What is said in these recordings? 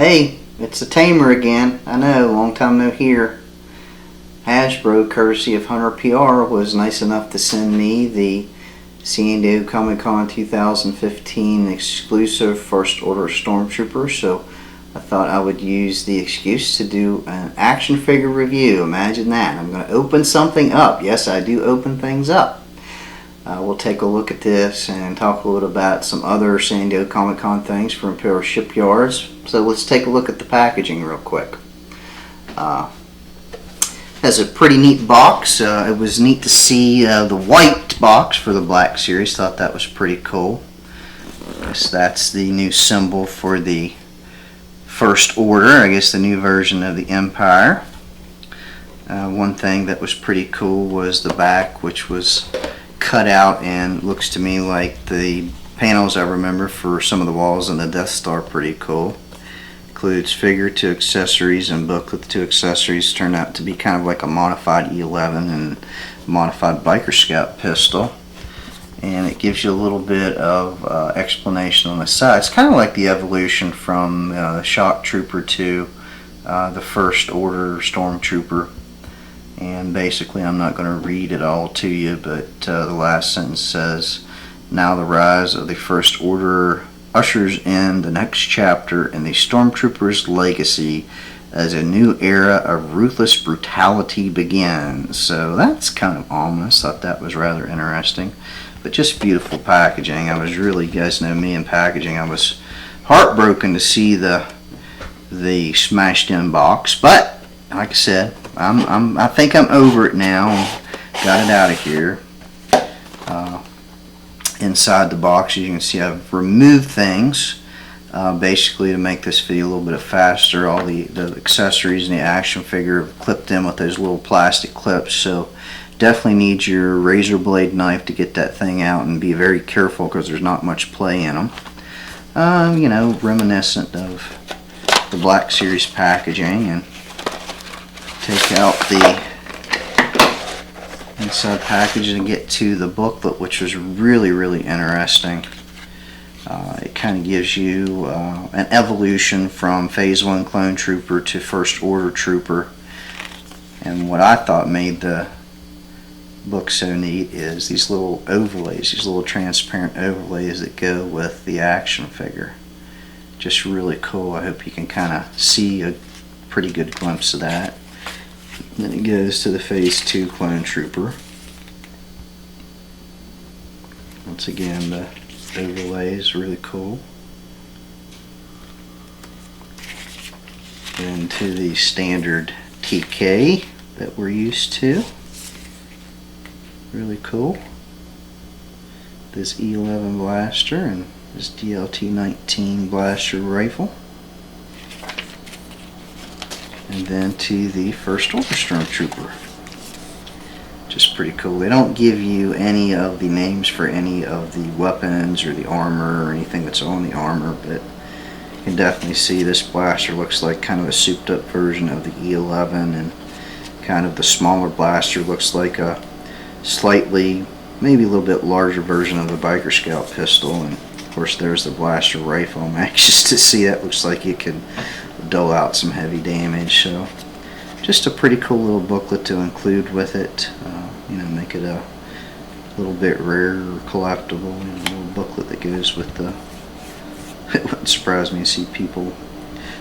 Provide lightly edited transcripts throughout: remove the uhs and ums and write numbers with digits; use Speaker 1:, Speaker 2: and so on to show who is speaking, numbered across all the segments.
Speaker 1: Hey, it's the Tamer again. I know, long time no hear. Hasbro, courtesy of Hunter PR, was nice enough to send me the San Diego Comic-Con 2015 exclusive First Order Stormtrooper, so I thought I would use the excuse to do an action figure review. Imagine that. I'm going to open something up. Yes, I do open things up. We'll take a look at this and talk a little about some other San Diego Comic-Con things for Imperial Shipyards. So let's take a look at the packaging real quick. Has a pretty neat box. It was neat to see the white box for the Black Series. Thought that was pretty cool. I guess that's the new symbol for the First Order. I guess the new version of the Empire. One thing that was pretty cool was the back, which was cut out and looks to me like the panels I remember for some of the walls in the Death Star. Pretty cool. Includes figure to accessories and booklet to accessories. Turned out to be kind of like a modified E11 and modified Biker Scout pistol. And it gives you a little bit of explanation on the side. It's kind of like the evolution from the Shock Trooper to the First Order Stormtrooper. And basically, I'm not going to read it all to you, but the last sentence says, "Now the rise of the First Order ushers in the next chapter in the Stormtrooper's legacy as a new era of ruthless brutality begins." So that's kind of ominous. Thought that was rather interesting, but just beautiful packaging. I was really, you guys know me in packaging, I was heartbroken to see the smashed in box, but like I said, I think I'm over it now. Got it out of here. Inside the box, as you can see, I've removed things basically to make this video a little bit faster. All the accessories and the action figure clipped in with those little plastic clips, so definitely need your razor blade knife to get that thing out and be very careful because there's not much play in them. You know, reminiscent of the Black Series packaging. And take out the inside package and get to the booklet, which was really interesting. It kind of gives you an evolution from Phase 1 Clone Trooper to First Order Trooper. And what I thought made the book so neat is these little overlays, these little transparent overlays that go with the action figure. Just really cool. I hope you can kind of see a pretty good glimpse of that. Then it goes to the Phase 2 Clone Trooper. Once again, the overlay is really cool. Then to the standard TK that we're used to. Really cool. This E11 blaster and this DLT-19 blaster rifle. And then to the First Order Stormtrooper. Just pretty cool. They don't give you any of the names for any of the weapons or the armor or anything that's on the armor, but you can definitely see this blaster looks like kind of a souped up version of the E11, and kind of the smaller blaster looks like a slightly, maybe a little bit larger version of the Biker Scout pistol. And of course there's the blaster rifle. I'm anxious to see that. Looks like it could dole out some heavy damage. So just a pretty cool little booklet to include with it. You know, make it a little bit rare or collectible. You know, a little booklet that goes with the. It wouldn't surprise me to see people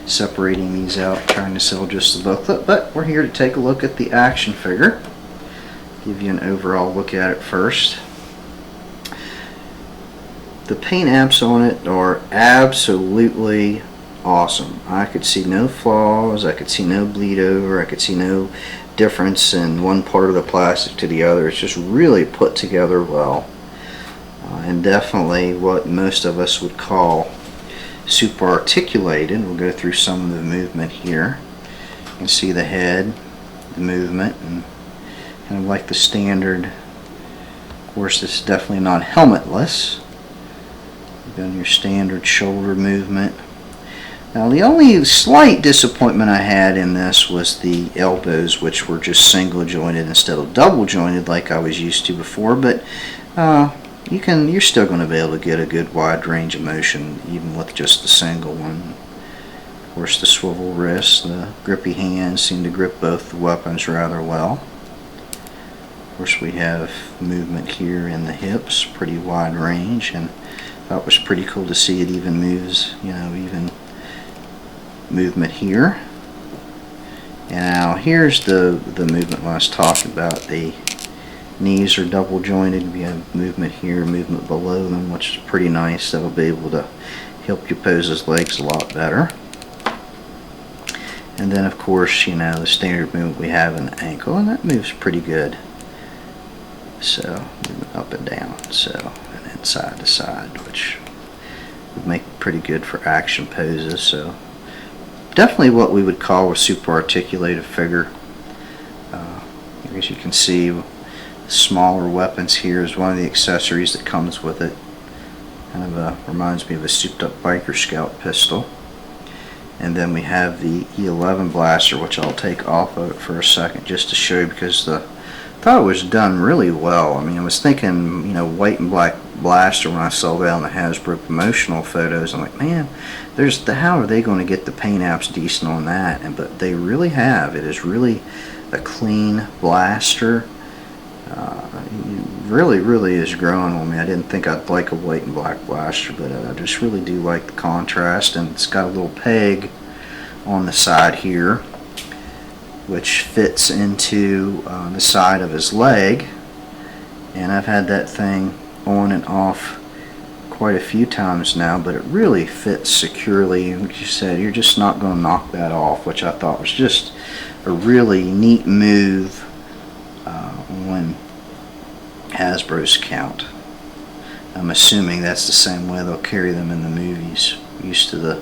Speaker 1: separating these out, trying to sell just the booklet. But we're here to take a look at the action figure. Give you an overall look at it first. The paint apps on it are absolutely awesome. I could see no flaws, I could see no bleed over, I could see no difference in one part of the plastic to the other. It's just really put together well. And definitely what most of us would call super articulated. We'll go through some of the movement here. You can see the head, the movement, and kind of like the standard. Of course, this is definitely not helmetless. You've got your standard shoulder movement. Now the only slight disappointment I had in this was the elbows, which were just single jointed instead of double jointed like I was used to before, but you're still going to be able to get a good wide range of motion even with just the single one. Of course, the swivel wrists, the grippy hands seem to grip both the weapons rather well. Of course, we have movement here in the hips, pretty wide range, and I thought it was pretty cool to see it even moves, even movement here. And now here's the movement when I was talking about. The knees are double jointed. We have movement here, movement below them, which is pretty nice. That'll be able to help you pose his legs a lot better. And then of course, the standard movement we have in the ankle, and that moves pretty good. So, movement up and down, and then side to side, which would make it pretty good for action poses. So, definitely what we would call a super articulated figure. As you can see, smaller weapons here is one of the accessories that comes with it. Kind of reminds me of a souped up biker scout pistol. And then we have the E11 blaster, which I'll take off of it for a second just to show you, because I thought it was done really well. I mean, I was thinking, white and black blaster when I saw that on the Hasbro promotional photos. I'm like, man, how are they going to get the paint apps decent on that? But they really have. It is really a clean blaster. Really is growing on me. I didn't think I'd like a white and black blaster, but I just really do like the contrast. And it's got a little peg on the side here, which fits into the side of his leg. And I've had that thing on and off quite a few times now, but it really fits securely. And like you said, you're just not going to knock that off, which I thought was just a really neat move on Hasbro's count. I'm assuming that's the same way they'll carry them in the movies. Used to the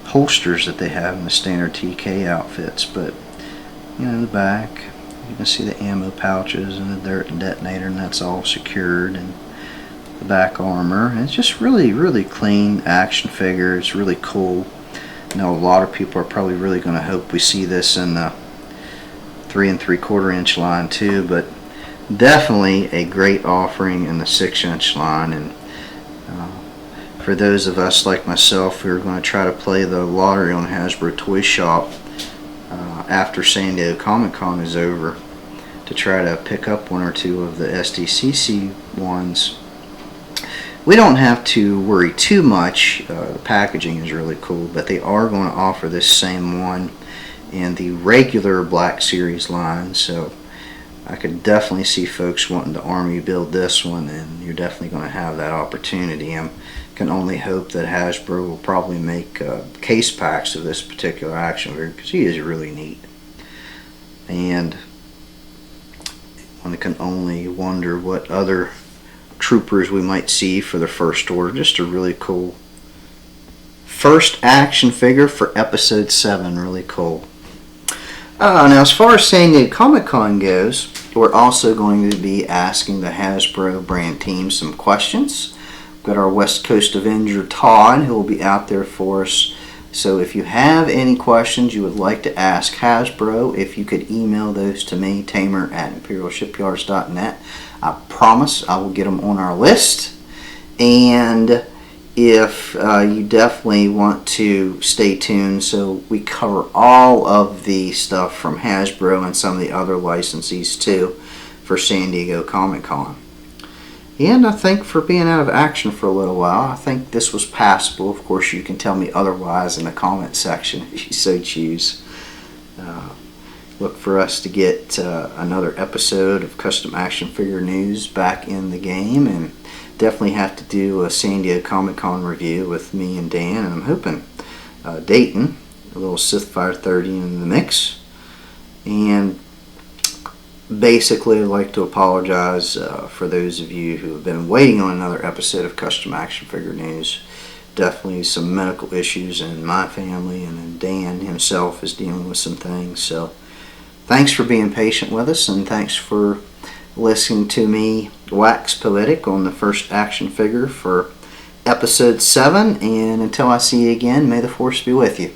Speaker 1: holsters that they have in the standard TK outfits, but in the back you can see the ammo pouches and the dirt and detonator, and that's all secured, and the back armor. And it's just really clean action figure. It's really cool. I know a lot of people are probably really going to hope we see this in the 3 3/4 inch line too, but definitely a great offering in the 6-inch line. And for those of us like myself who are going to try to play the lottery on Hasbro Toy Shop after San Diego Comic-Con is over, to try to pick up one or two of the SDCC ones, we don't have to worry too much. The packaging is really cool, but they are going to offer this same one in the regular Black Series line, so I could definitely see folks wanting to army build this one, and you're definitely going to have that opportunity. I can only hope that Hasbro will probably make case packs of this particular action figure, because he is really neat. And one can only wonder what other troopers we might see for the First Order. Just a really cool first action figure for Episode 7. Really cool. Now, as far as San Diego Comic-Con goes, we're also going to be asking the Hasbro brand team some questions. We've got our West Coast Avenger Todd, who will be out there for us. So if you have any questions you would like to ask Hasbro, if you could email those to me, tamer@imperialshipyards.net. I promise I will get them on our list. And if you definitely want to stay tuned, so we cover all of the stuff from Hasbro and some of the other licensees too for San Diego Comic-Con. And I think for being out of action for a little while, I think this was passable. Of course, you can tell me otherwise in the comment section if you so choose. Look for us to get another episode of Custom Action Figure News back in the game, and definitely have to do a San Diego Comic-Con review with me and Dan, and I'm hoping Dayton, a little Sithfire 30 in the mix. And basically, I'd like to apologize for those of you who have been waiting on another episode of Custom Action Figure News. Definitely some medical issues in my family, and then Dan himself is dealing with some things. So thanks for being patient with us, and thanks for listening to me wax poetic on the first action figure for Episode 7. And until I see you again, may the Force be with you.